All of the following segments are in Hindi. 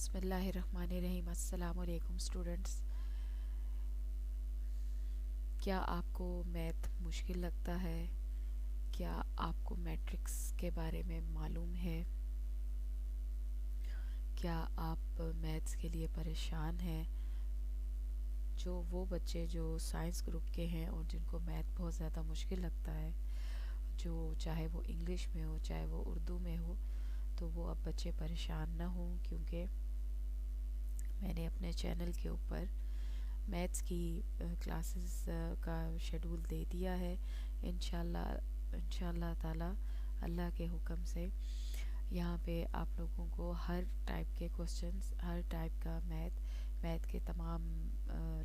बिस्मिल्लाहिर्रहमानिर्रहीम। अस्सलामुअलैकुम स्टूडेंट्स। क्या आपको मैथ मुश्किल लगता है? क्या आपको मैट्रिक्स के बारे में मालूम है? क्या आप मैथ्स के लिए परेशान हैं? वो बच्चे जो साइंस ग्रुप के हैं और जिनको मैथ बहुत ज़्यादा मुश्किल लगता है, जो चाहे वो इंग्लिश में हो चाहे वो उर्दू में हो, तो वो अब बच्चे परेशान ना हों, क्योंकि मैंने अपने चैनल के ऊपर मैथ्स की क्लासेस का शेड्यूल दे दिया है। इंशाल्लाह ताला अल्लाह के हुक्म से यहाँ पे आप लोगों को हर टाइप के क्वेश्चंस, हर टाइप का मैथ के तमाम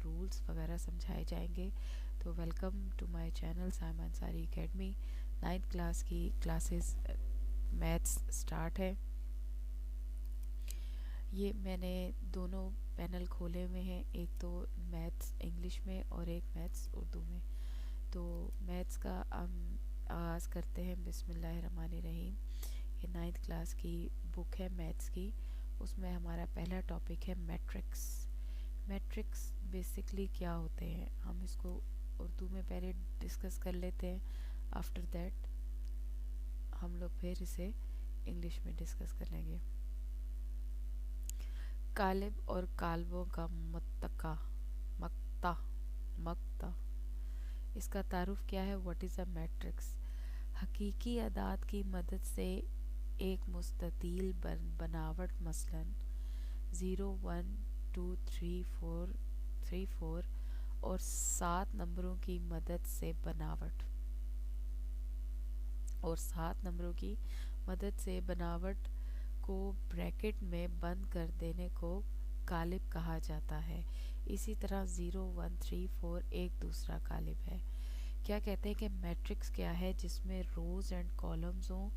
रूल्स वगैरह समझाए जाएंगे। तो welcome to my channel Saima Ansari academy. 9th class की क्लासेस मैथ्स स्टार्ट है। ये मैंने दोनों पैनल खोले हुए हैं, एक तो मैथ्स इंग्लिश में और एक मैथ्स उर्दू में। तो मैथ्स का हम आगाज़ करते हैं बिस्मिल्लाहिर्रहमानिर्रहीम। ये 9th क्लास की बुक है मैथ्स की। उसमें हमारा पहला टॉपिक है मैट्रिक्स। मैट्रिक्स बेसिकली क्या होते हैं, हम इसको उर्दू में पहले डिस्कस कर लेते हैं। आफ्टर दैट हम लोग फिर इसे इंग्लिश में डिस्कस करेंगे। कालिब और काल्बों का मत्तका मक्ता मक्ता इसका तारुफ क्या है? What is a matrix? हकीकी अदाद की मदद से एक मुस्ततील बनावट, मसलन 0 1 2 3 4 और 7 नंबरों की मदद से बनावट, को ब्रैकेट में बंद कर देने को कालिब कहा जाता है। इसी तरह 0 1 3 4 एक दूसरा कालिब है। क्या कहते हैं कि मैट्रिक्स क्या है? जिसमें रोज एंड कॉलम्स हों,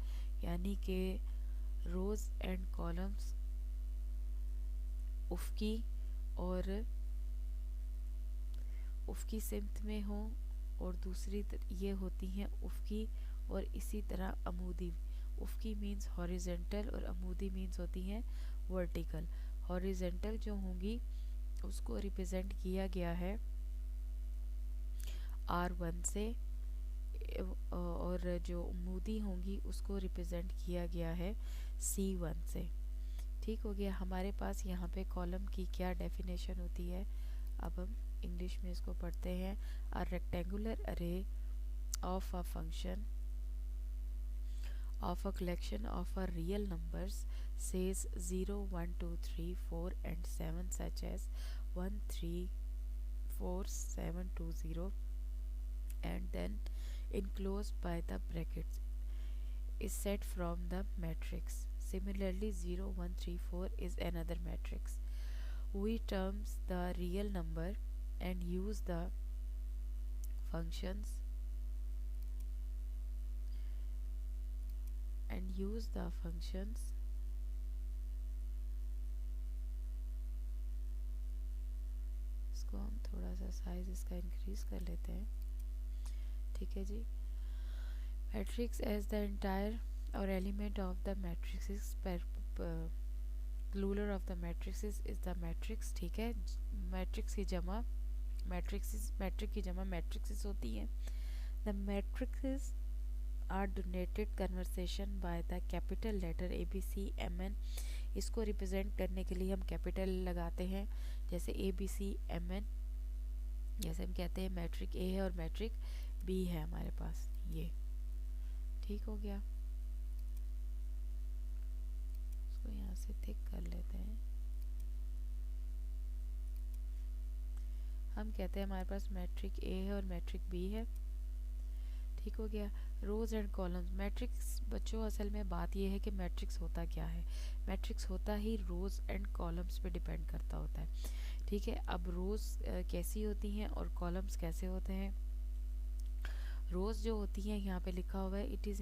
यानी कि रोज एंड कॉलम्स उफ़की सिमत में हों, और दूसरी ये होती हैं उफ़की और इसी तरह अमूदी। उफ़की मीन्स हॉरिजेंटल और अमूदी मीन्स होती हैं वर्टिकल। हॉरिजेंटल जो होंगी उसको रिप्रेजेंट किया गया है R1 से, और जो अमूदी होंगी उसको रिप्रेजेंट किया गया है C1 से। ठीक हो गया। हमारे पास यहाँ पे कॉलम की क्या डेफिनेशन होती है, अब हम इंग्लिश में इसको पढ़ते हैं। अ रेक्टेंगुलर अरे of a function of a collection of a real numbers says 0 1 2 3 4 and 7, such as 1 3 4 7 2 0, and then enclosed by the brackets, is set from the matrix. Similarly, 0 1 3 4 is another matrix. We terms the real number and use the functions इसको हम थोड़ा सा साइज इसका इंक्रीज कर लेते हैं। ठीक है जी। मैट्रिक्स एज द एंटायर और element of the matrix, plural of the matrix is the matrix. ठीक है। मैट्रिक्स की जमा मैट्रिक की जमा मैट्रिक्स होती हैं। The matrix are donated conversation by the capital letter ABCMN। इसको रिप्रेजेंट करने के लिए हम कैपिटल लगाते हैं, जैसे ABCMN। जैसे हम कहते हैं मैट्रिक A है और मैट्रिक B है हमारे पास, ये ठीक हो गया। इसको यहाँ से थिक कर लेते हैं। हम कहते हैं हमारे पास मैट्रिक A है और मैट्रिक B है। ठीक हो गया। रोज एंड कॉलम्स, मैट्रिक्स बच्चों असल में बात यह है कि मैट्रिक्स होता क्या है। मैट्रिक्स होता ही रोज एंड कॉलम्स पे डिपेंड करता होता है। ठीक है। अब रोज कैसी होती हैं और कॉलम्स कैसे होते हैं? रोज जो होती हैं यहाँ पे लिखा हुआ है, it is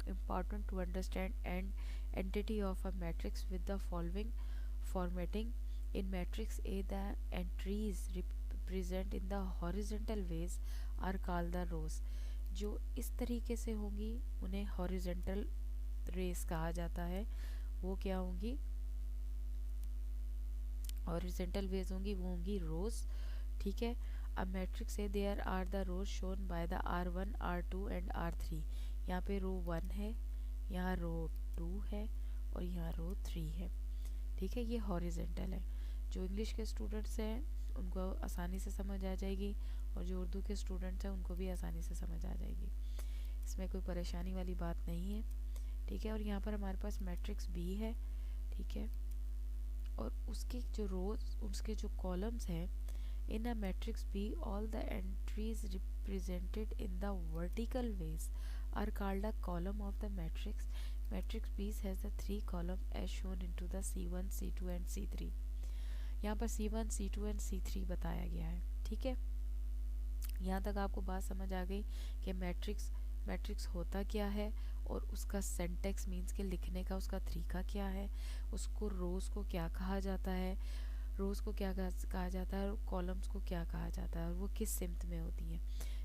important to understand an entity of a matrix with the following formatting. In matrix A, the entries represent in the horizontal ways are called the rows. जो इस तरीके से होंगी उन्हें हॉरिजेंटल रेस कहा जाता है। वो क्या होंगी? हॉरिजेंटल वेज होंगी वो होंगी रोज, ठीक है। अब मैट्रिक्स से there are the rows shown by the R1 R2 and R3। यहाँ पे रो 1 है, यहाँ रो 2 है और यहाँ रो 3 है, ठीक है। ये हॉरिजेंटल है। जो इंग्लिश के स्टूडेंट्स हैं उनको आसानी से समझ आ जाएगी, और जो उर्दू के स्टूडेंट्स हैं उनको भी आसानी से समझ आ जाएगी, इसमें कोई परेशानी वाली बात नहीं है, ठीक है। और यहाँ पर हमारे पास मैट्रिक्स बी है, ठीक है। और उसके जो रोज, उसके जो कॉलम्स हैं, in a matrix B all the entries represented in the vertical ways are called a column of the matrix. Matrix B has the 3 column as shown into the C1 C2 and C3। यहाँ पर C1 C2 एंड C3 बताया गया है, ठीक है। यहाँ तक आपको बात समझ आ गई कि मैट्रिक्स मैट्रिक्स होता क्या है, और उसका सिंटैक्स मीन्स के लिखने का उसका तरीका क्या है, उसको रोज़ को क्या कहा जाता है, रोज़ को क्या कहा जाता है, और कॉलम्स को क्या कहा जाता है, और वो किस सिमत में होती हैं।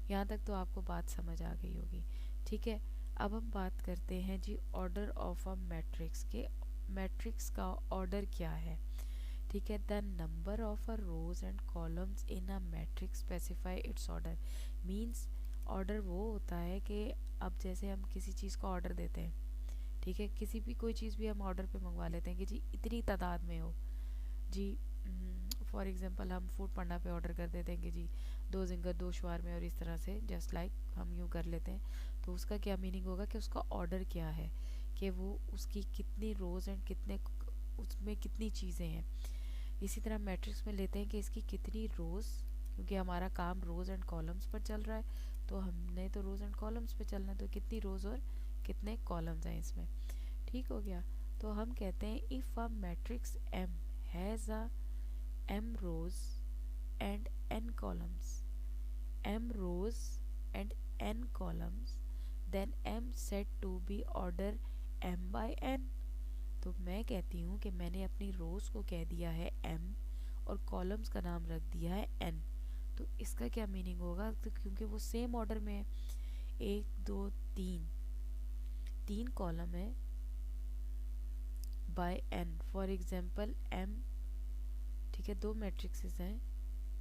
यहाँ तक तो आपको बात समझ आ गई होगी, ठीक है। अब हम बात करते हैं जी ऑर्डर ऑफ अ मैट्रिक्स के। मैट्रिक्स का ऑर्डर क्या है, ठीक है। The number of a rows and columns in a matrix specify its order. Means order वो होता है कि अब जैसे हम किसी चीज़ को ऑर्डर देते हैं, ठीक है, किसी भी कोई चीज़ भी हम ऑर्डर पे मंगवा लेते हैं कि जी इतनी तादाद में हो जी। फॉर एग्जांपल हम फूड पन्ना पे ऑर्डर कर देते हैं कि जी 2 जिंगर 2 शवार में, और इस तरह से जस्ट लाइक हम यूँ कर लेते हैं। तो उसका क्या मीनिंग होगा कि उसका ऑर्डर क्या है, कि वो उसकी कितनी रोज़ एंड कितने, उसमें कितनी चीज़ें हैं। इसी तरह मैट्रिक्स में लेते हैं कि इसकी कितनी रोज़, क्योंकि हमारा काम रोज़ एंड कॉलम्स पर चल रहा है, तो हमने तो रोज़ एंड कॉलम्स पे चलना है, तो कितनी रोज़ और कितने कॉलम्स हैं इसमें, ठीक हो गया। तो हम कहते हैं if a matrix m has a m rows and n columns, m rows and n columns, then m set to be order m by n. तो मैं कहती हूँ कि मैंने अपनी रोज को कह दिया है m, और कॉलम्स का नाम रख दिया है n। तो इसका क्या मीनिंग होगा, तो क्योंकि वो सेम ऑर्डर में है, 1 2 3, 3 कॉलम है by n। For example m, ठीक है, 2 मैट्रिक्सेस हैं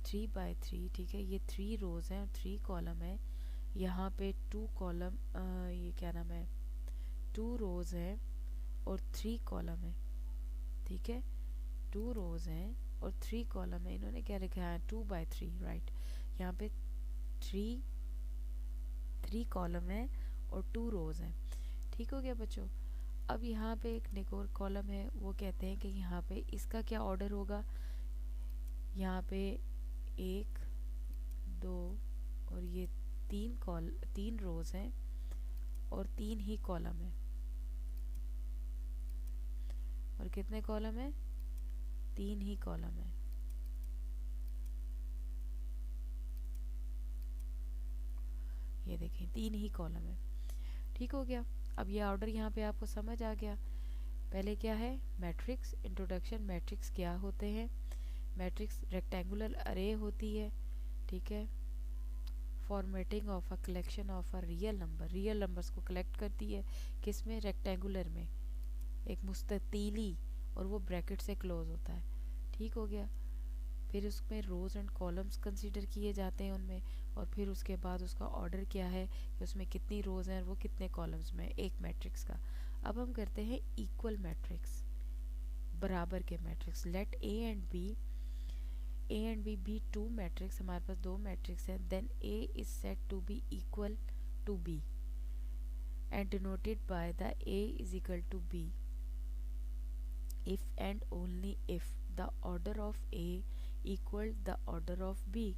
3 by 3, ठीक है, ये 3 रोज हैं और 3 कॉलम है। यहाँ पे 2 कॉलम, ये क्या नाम है, 2 रोज हैं और 3 कॉलम है, ठीक है। 2 रोज हैं और 3 कॉलम है। इन्होंने क्या लिखा है, 2 by 3, राइट। यहाँ पे 3 कॉलम है और 2 रोज हैं, ठीक हो गया बच्चों। अब यहाँ पे एक और कॉलम है, वो कहते हैं कि यहाँ पे इसका क्या ऑर्डर होगा। यहाँ पे 1 2 और ये 3 रोज हैं और 3 ही कॉलम है। और कितने कॉलम है, 3 ही कॉलम है। ये देखें 3 ही कॉलम है, ठीक हो गया। अब ये ऑर्डर यहाँ पे आपको समझ आ गया। पहले क्या है, मैट्रिक्स इंट्रोडक्शन। मैट्रिक्स क्या होते हैं, मैट्रिक्स रेक्टेंगुलर अरे होती है, ठीक है। Formatting of a collection of a real number, real numbers को कलेक्ट करती है, किस में, रेक्टेंगुलर में, एक मुस्ततीली, और वो ब्रैकेट से क्लोज होता है, ठीक हो गया। फिर उसमें रोज एंड कॉलम्स कंसीडर किए जाते हैं उनमें, और फिर उसके बाद उसका ऑर्डर क्या है कि उसमें कितनी रोज हैं और वो कितने कॉलम्स में एक मैट्रिक्स का। अब हम करते हैं इक्वल मैट्रिक्स, बराबर के matrix. Let A and B be 2 matrix, हमारे पास 2 मैट्रिक्स हैं, then A is set to be equal to B and denoted by the A is equal to B if and only if the order of A equal the order of B।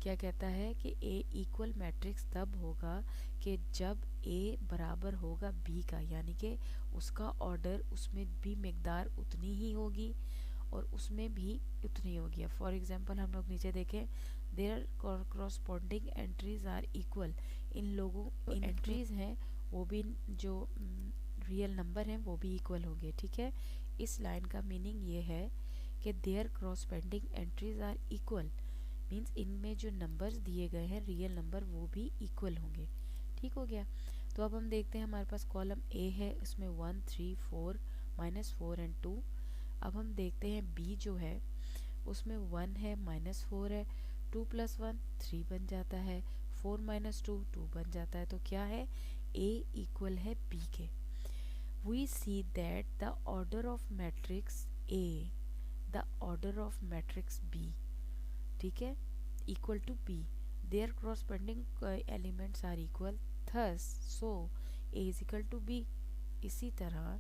क्या कहता है कि A इक्वल मैट्रिक्स तब होगा कि जब A बराबर होगा B का, यानी कि उसका ऑर्डर, उसमें भी मिकदार उतनी ही होगी और उसमें भी उतनी होगी। फॉर एग्जांपल हम लोग नीचे देखें, their corresponding entries are equal. इन लोगों जो एंट्रीज हैं वो भी, जो रियल नंबर हैं वो भी इक्वल होंगे, ठीक है। इस लाइन का मीनिंग ये है कि their corresponding entries are equal, means इनमें जो नंबर्स दिए गए हैं रियल नंबर वो भी इक्वल होंगे, ठीक हो गया। तो अब हम देखते हैं, हमारे पास कॉलम ए है, उसमें 1 3 4 -4 एंड 2। अब हम देखते हैं बी जो है, उसमें 1 है, -4 है, 2 + 1 3 बन जाता है, 4 - 2 2 बन जाता है। तो क्या है, A इक्वल है B के। We see that the order of matrix A, the order of matrix B, ठीक है, equal to B, their corresponding elements are equal, thus so A is equal to B। इसी तरह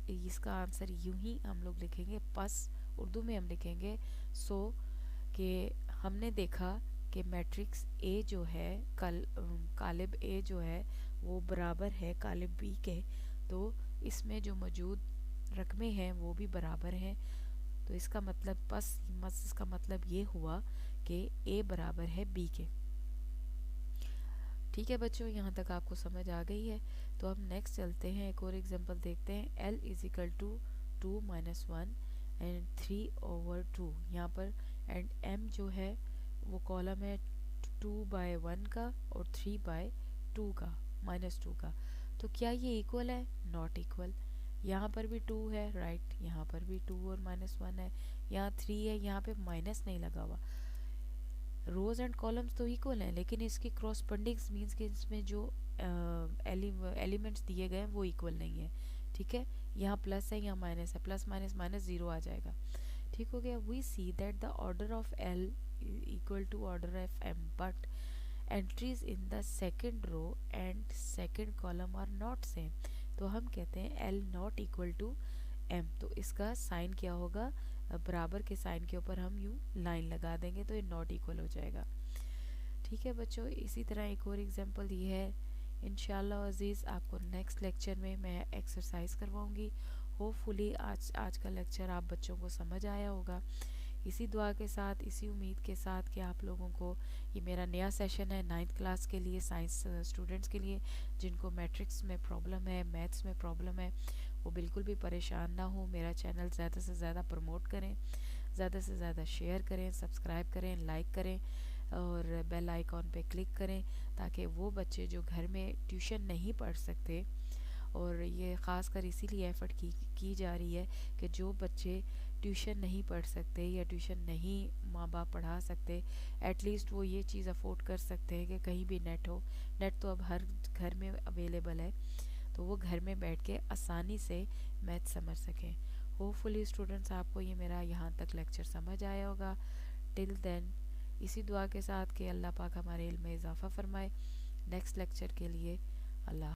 इसका आंसर यूं ही हम लोग लिखेंगे, पस उर्दू में हम लिखेंगे सो कि हमने देखा कि मैट्रिक्स ए जो है कालिब ए जो है वो बराबर है कालिब बी के, तो इसमें जो मौजूद रकमे हैं वो भी बराबर हैं। तो इसका मतलब इसका मतलब ये हुआ कि ए बराबर है बी के। ठीक है बच्चों, यहाँ तक आपको समझ आ गई है। तो अब नेक्स्ट चलते हैं, एक और एग्जांपल देखते हैं। L is equal to 2 - 1 and 3/2 यहाँ पर, एंड M जो है वो कॉलम है 2/1 का और 3/2 का, -2 का। तो क्या ये इक्वल है? Not equal. यहाँ पर भी 2 है, राइट, यहाँ पर भी 2 और -1 है, यहाँ 3 है, यहाँ पे माइनस नहीं लगा हुआ। रोज एंड कॉलम्स तो इक्वल हैं, लेकिन इसकी क्रॉसपेंडिंग्स मीन्स कि इसमें जो एलिमेंट्स दिए गए हैं वो इक्वल नहीं है। ठीक है, यहाँ प्लस है, यहाँ माइनस है, प्लस माइनस माइनस जीरो आ जाएगा। ठीक हो गया। We see that the order of L equal to order of M, but entries in the second row and second column are not same. तो हम कहते हैं L not equal to M, तो इसका साइन क्या होगा, बराबर के साइन के ऊपर हम यूं लाइन लगा देंगे तो ये नॉट इक्वल हो जाएगा। ठीक है बच्चों, इसी तरह एक और एग्जांपल ये है। इंशाल्लाह अजीज़ आपको नेक्स्ट लेक्चर में मैं एक्सरसाइज करवाऊंगी। होपफुली आज का लेक्चर आप बच्चों को समझ आया होगा। इसी दुआ के साथ, इसी उम्मीद के साथ कि आप लोगों को ये मेरा नया सेशन है 9th क्लास के लिए, साइंस स्टूडेंट्स के लिए जिनको मैट्रिक्स में प्रॉब्लम है, मैथ्स में प्रॉब्लम है, वो बिल्कुल भी परेशान ना हो। मेरा चैनल ज़्यादा से ज़्यादा प्रमोट करें, ज़्यादा से ज़्यादा शेयर करें, सब्सक्राइब करें, लाइक करें और बेल आइकॉन पे क्लिक करें, ताकि वो बच्चे जो घर में ट्यूशन नहीं पढ़ सकते, और ये ख़ास कर इसीलिए एफ़र्ट की जा रही है कि जो बच्चे ट्यूशन नहीं पढ़ सकते या ट्यूशन नहीं माँ बाप पढ़ा सकते, एटलीस्ट वो ये चीज़ अफोर्ड कर सकते हैं कि कहीं भी नेट हो। नेट तो अब हर घर में अवेलेबल है, तो वो घर में बैठ के आसानी से मैथ समझ सकें। होपफुली स्टूडेंट्स आपको ये मेरा यहाँ तक लेक्चर समझ आया होगा। टिल देन इसी दुआ के साथ कि अल्लाह पाक हमारे इल्म में इजाफ़ा फरमाए। नेक्स्ट लेक्चर के लिए अल्लाह।